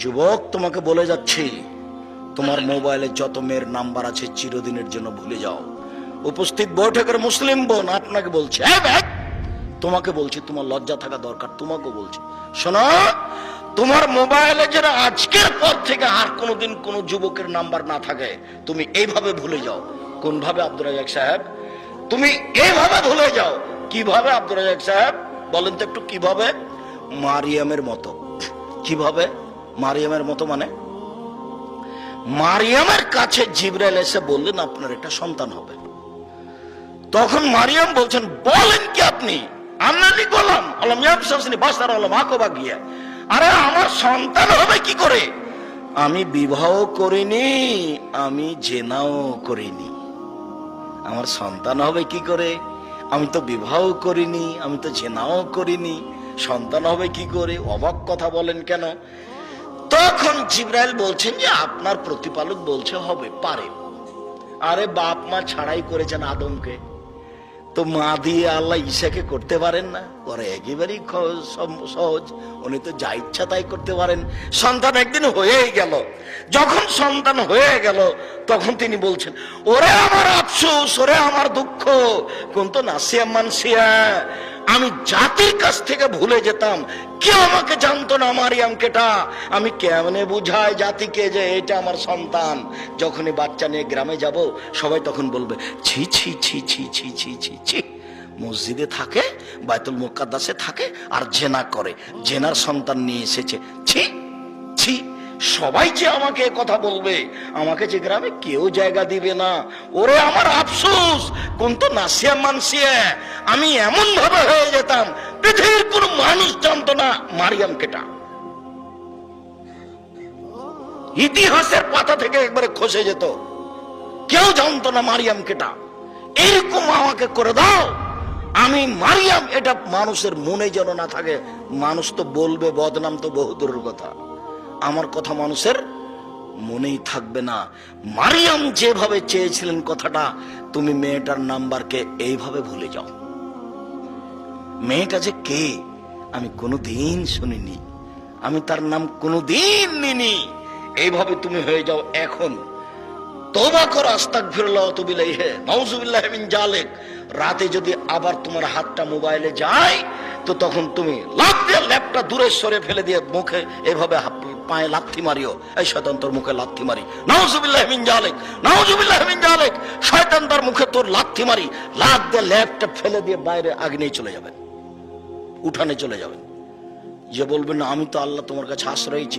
যুবক, তোমাকে বলে যাচ্ছি, তোমার মোবাইলে যত মেয়ের নাম্বার আছে চিরদিনের জন্য ভুলে যাও। উপস্থিত বৈঠকের মুসলিম বোন আপনাকে বলছে, তোমাকে বলছি, তোমার লজ্জা থাকা দরকার। তোমাকে বলছি, শোনো, তোমার মোবাইলে যেন আজকের পর থেকে আর কোনোদিন কোনো যুবকের নাম্বার না থাকে, তুমি এইভাবে ভুলে যাও। কোন ভাবে আব্দুর রাজ্জাক সাহেব? তুমি এইভাবে ভুলে যাও। কিভাবে আব্দুর রাজ্জাক সাহেব বলেন তো একটু? কিভাবে? মারিয়ামের মতো। কিভাবে মারিয়ামের মতো? মানে মারিয়ামের কাছে জিবরাইল এসে বললেন আপনার একটা সন্তান হবে। তখন মারিয়াম বলছেন, বলেন কি আপনি? আন্নালি গোলাম আলম ইয়াবসাসনি বাসার আলম আকবা গিয়া, আরে আমার সন্তান হবে কি করে? আমি বিবাহ করিনি, আমি জেনাও করিনি, আমার সন্তান হবে কি করে? আমি তো বিবাহ করিনি, আমি তো জেনাও করিনি, সন্তান হবে কি করে? অবাক কথা বলেন কেন? তখন জিবরাইল বলছেন যে আপনার প্রতিপালক বলছে হবে, পারে। আরে বাপ মা ছাড়াই করেছেন আদমকে, তো মা দিয়ে আল্লাহ ঈসাকে করতে পারেন না? করে একেবারেই সহজ, উনি তো যা ইচ্ছা তাই করতে পারেন। সন্তান একদিন হয়েই গেল। যখন সন্তান হয়ে গেল তখন তিনি বলছেন, ওরে আমার আফসোস, ওরে আমার দুঃখ, কোন নাসিয়া মানসিয়া, আমি জাতির কাছ থেকে ভুলে যেতাম, কেউ আমাকে জানতো না মারিয়াম কেটা। আমি কেমনে বুঝাই জাতিকে যে এটা আমার সন্তান? যখনই বাচ্চা নিয়ে গ্রামে যাব সবাই তখন বলবে, ছি ছি ছি ছি ছি ছি ছি ছি, মসজিদে থাকে, বাইতুল মুকাদ্দাসে থাকে আর জেনা করে, জেনার সন্তান নিয়ে এসেছে, ছি ছি। সবাই যে আমাকে কথা বলবে, আমাকে যে গ্রামে কেউ জায়গা দিবে না। ওরে আমার আফসোস, কোন নাসিয়া মানসিয়া, আমি এমন ভাবে হয়ে যেতাম পৃথিবীর কোন মানুষ জানতো না মারিয়াম কেটা। ইতিহাসের পাতা থেকে একবারে খসে যেত, কেউ জানতো না মারিয়াম কেটা। এরকম আমাকে করে দাও, আমি মারিয়াম, এটা মানুষের মনে যেন না থাকে। মানুষ তো বলবে বদনাম, তো বহুদূরের কথা, আমার কথা মানুষের মনেই থাকবে না। মারিয়াম যেভাবে চেয়েছিলেন কথাটা, তুমি মেয়েটার নাম্বারকে এইভাবে ভুলে যাও। মেয়েটা যে কে আমি কোনোদিন শুনিনি, আমি তার নাম কোনোদিন নিনি, এইভাবে তুমি হয়ে যাও। এখন তওবা করো, আস্তাগফিরুল্লাহ ওয়া আতুবু ইলাইহি, নাউযুবিল্লাহি মিন জালিক। রাতে যদি আবার তোমার হাতটা মোবাইলে যায়, তো তখন তুমি লাফ দিয়ে ল্যাপটা দূরে সরে ফেলে দিয়ে মুখে এভাবে পায়ে লাথি মারিও, এই শয়তান তোর মুখে লাথি মারি, নাউযুবিল্লাহি মিন জালিক, নাউযুবিল্লাহি মিন জালিক, শয়তান তার মুখে তোর লাথি মারি। লাফ দিয়ে ল্যাপটা ফেলে দিয়ে বাইরে আগ্নেয় চলে যাবেন, উঠানে চলে যাবেন। যে বলবেন না আমি তো আল্লাহ তোমার কাছে আশ্রয়